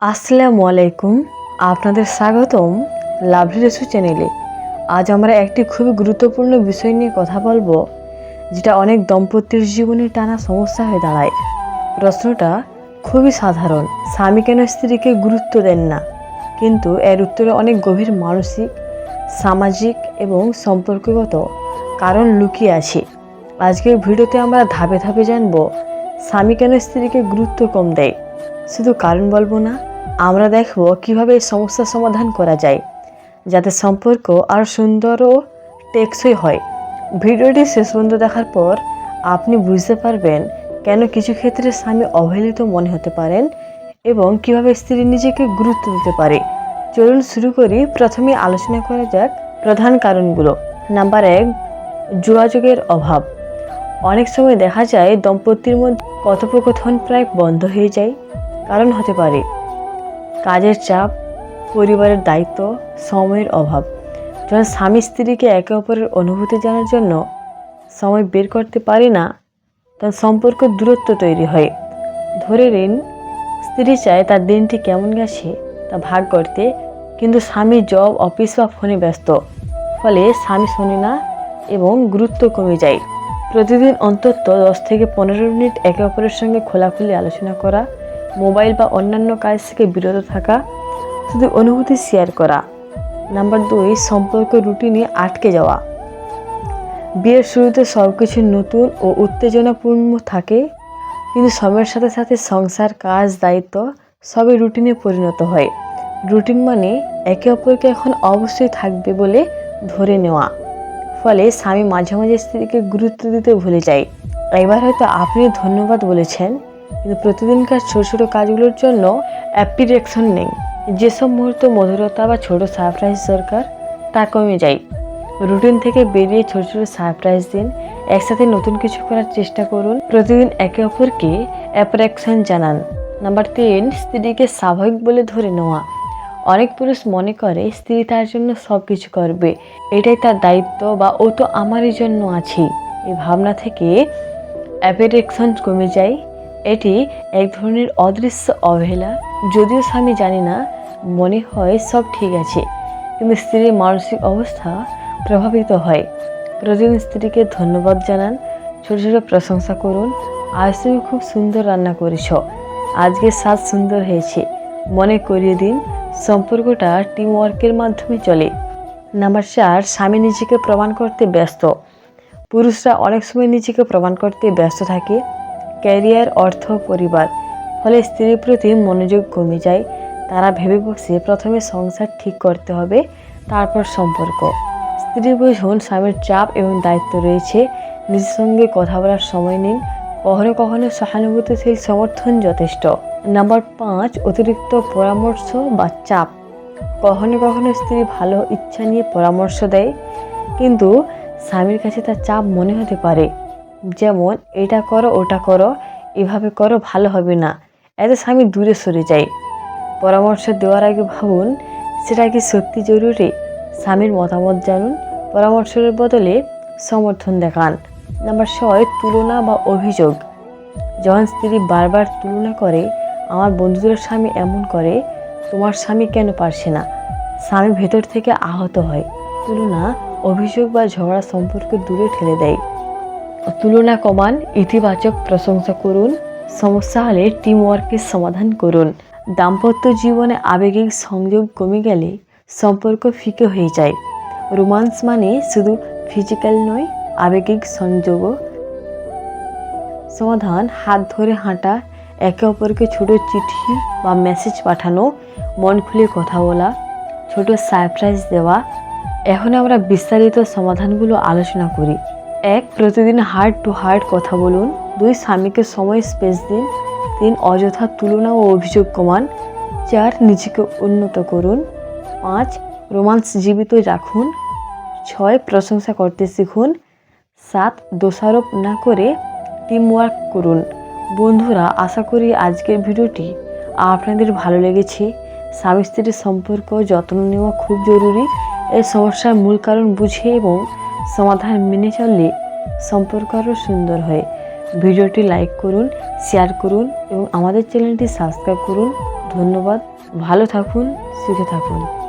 আসসালামু আলাইকুম, আপনাদের স্বাগতম লাভলি রেসু চ্যানেলে। আজ আমরা একটি খুবই গুরুত্বপূর্ণ বিষয় নিয়ে কথা বলবো, যেটা অনেক দম্পতির জীবনে টানা সমস্যা হয়ে দাঁড়ায়। প্রশ্নটা খুবই সাধারণ, স্বামী কেন স্ত্রীকে গুরুত্ব দেন না? কিন্তু এর উত্তরে অনেক গভীর মানসিক, সামাজিক এবং সম্পর্কগত কারণ লুকিয়ে আছে। আজকের ভিডিওতে আমরা ধাপে ধাপে জানবো স্বামী কেন স্ত্রীকে গুরুত্ব কম দেয়। শুধু কারণ বলবো না, আমরা দেখব কিভাবে এই সমস্যার সমাধান করা যায়, যাতে সম্পর্ক আরও সুন্দর ও টেকসই হয়। ভিডিওটি শেষ পর্যন্ত দেখার পর আপনি বুঝতে পারবেন কেন কিছু ক্ষেত্রে স্বামী অবহেলিত মনে হতে পারেন এবং কিভাবে স্ত্রী নিজেকে গুরুত্ব দিতে পারে। চলুন শুরু করি। প্রথমে আলোচনা করা যাক প্রধান কারণগুলো। নাম্বার 1, যোগাযোগের অভাব। অনেক সময় দেখা যায় দম্পতির মধ্যে কথোপকথন প্রায় বন্ধ হয়ে যায়। কারণ হতে পারে কাজের চাপ, পরিবারের দায়িত্ব, সময়ের অভাব। যখন স্বামী স্ত্রীকে একে অপরের অনুভূতি জানার জন্য সময় বের করতে পারে না, তখন সম্পর্ক দূরত্ব তৈরি হয়। ধরে নিন, স্ত্রী চায় তার দিনটি কেমন গেছে তা ভাগ করতে, কিন্তু স্বামী জব, অফিস বা ফোনে ব্যস্ত। ফলে স্বামী শোনে না এবং গুরুত্ব কমে যায়। প্রতিদিন অন্তত 10 থেকে 15 মিনিট একে অপরের সঙ্গে খোলাখুলি আলোচনা করা, মোবাইল বা অন্যান্য কাজ থেকে বিরত থাকা, শুধু অনুভূতি শেয়ার করা। নাম্বার 2, সম্পর্ক রুটিনে আটকে যাওয়া। বিয়ের শুরুতে সব কিছু নতুন ও উত্তেজনাপূর্ণ থাকে, কিন্তু সময়ের সাথে সাথে সংসার, কাজ, দায়িত্ব সবই রুটিনে পরিণত হয়। রুটিন মানে একে অপরকে এখন অবশ্যই থাকবে বলে ধরে নেওয়া। ফলে স্বামী মাঝে মাঝে স্ত্রীকে গুরুত্ব দিতে ভুলে যায়। এবার হয়তো আপনি ধন্যবাদ বলেছেন, কিন্তু প্রতিদিনকার ছোট ছোট কাজগুলোর জন্য অ্যাপ্রিসিয়েশন নেই। যেসব মুহূর্ত মধুরতা বা ছোট সারপ্রাইজ দরকার, তা কমে যায়। রুটিন থেকে বেরিয়ে ছোট ছোট সারপ্রাইজ দিন, একসাথে নতুন কিছু করার চেষ্টা করুন, প্রতিদিন একে অপরকে অ্যাপ্রিসিয়েশন জানান। নাম্বার 3, স্ত্রীকে স্বাভাবিক বলে ধরে নেওয়া। অনেক পুরুষ মনে করে স্ত্রী তার জন্য সব কিছু করবে, এটাই তার দায়িত্ব, বা ও তো আমারই জন্য আছে। এই ভাবনা থেকে অ্যাপ্রিসিয়েশন কমে যায়। এটি এক ধরনের অদৃশ্য অবহেলা। যদিও স্বামী জানে না, মনে হয় সব ঠিক আছে, কিন্তু স্ত্রীর মানসিক অবস্থা প্রভাবিত হয়। প্রতিদিন স্ত্রীকে ধন্যবাদ জানান, ছোট ছোট প্রশংসা করুন। আজ তুমি খুব সুন্দর রান্না করেছ, আজকের স্বাদ সুন্দর হয়েছে, মনে করিয়ে দিন। সম্পর্কটা টিম ওয়ার্কের মাধ্যমে চলে। নাম্বার 4, স্বামী নিজেকে প্রমাণ করতে ব্যস্ত। পুরুষরা অনেক সময় নিজেকে প্রমাণ করতে ব্যস্ত থাকে, ক্যারিয়ার, অর্থ, পরিবার। ফলে স্ত্রীর প্রতি মনোযোগ কমে যায়। তারা ভেবে বসে প্রথমে সংসার ঠিক করতে হবে, তারপর সম্পর্ক। স্ত্রী বুঝুন, স্বামীর চাপ এবং দায়িত্ব রয়েছে, নিজের সঙ্গে কথা বলার সময় নিন। কখনো কখনো সহানুভূতিশীল সমর্থন যথেষ্ট। নাম্বার 5, অতিরিক্ত পরামর্শ বা চাপ। কখনো কখনো স্ত্রী ভালো ইচ্ছা নিয়ে পরামর্শ দেয়, কিন্তু স্বামীর কাছে তার চাপ মনে হতে পারে। যেমন, এটা করো, ওটা করো, এভাবে করো, ভালো হবে না। এতে স্বামী দূরে সরে যায়। পরামর্শ দেওয়ার আগে ভাবুন, সেটা কি সত্যি জরুরি? স্বামীর মতামত জানুন, পরামর্শের বদলে সমর্থন দেখান। নাম্বার 6, তুলনা বা অভিযোগ। যখন স্ত্রী বারবার তুলনা করে, আমার বন্ধুদের স্বামী এমন করে, তোমার স্বামী কেন পারছে না, স্বামী ভেতর থেকে আহত হয়। তুলনা, অভিযোগ বা ঝগড়া সম্পর্ক দূরে ঠেলে দেয়। তুলনা কমান, ইতিবাচক প্রশংসা করুন। সমস্যা হলে টিম ওয়ার্কের সমাধান করুন। দাম্পত্য জীবনে আবেগিক সংযোগ কমে গেলে সম্পর্ক ফিকে হয়ে যায়। রোমান্স মানে শুধু ফিজিক্যাল নয়, আবেগিক সংযোগও। সমাধান: হাত ধরে হাঁটা, একে অপরকে ছোট চিঠি বা মেসেজ পাঠানো, মন খুলে কথা বলা, ছোট সারপ্রাইজ দেওয়া। এখন আমরা বিস্তারিত সমাধানগুলো আলোচনা করি। 1, প্রতিদিন হার্ট টু হার্ট কথা বলুন। 2, স্বামীকে সময় স্পেস দিন। 3, অযথা তুলনা ও অভিযোগ কমান। 4, নিজেকে উন্নত করুন। 5, রোমান্স জীবিত রাখুন। 6, প্রশংসা করতে শিখুন। 7, দোষারোপ না করে টিম ওয়ার্ক করুন। বন্ধুরা, আশা করি আজকের ভিডিওটি আপনাদের ভালো লেগেছে। স্বামী স্ত্রীর সম্পর্ক যত্ন নেওয়া খুব জরুরি। এই সমস্যার মূল কারণ বুঝে এবং সমাধান মেনে চললে সম্পর্ক আরও সুন্দর হয়। ভিডিওটি লাইক করুন, শেয়ার করুন এবং আমাদের চ্যানেলটি সাবস্ক্রাইব করুন। ধন্যবাদ। ভালো থাকুন, সুখে থাকুন।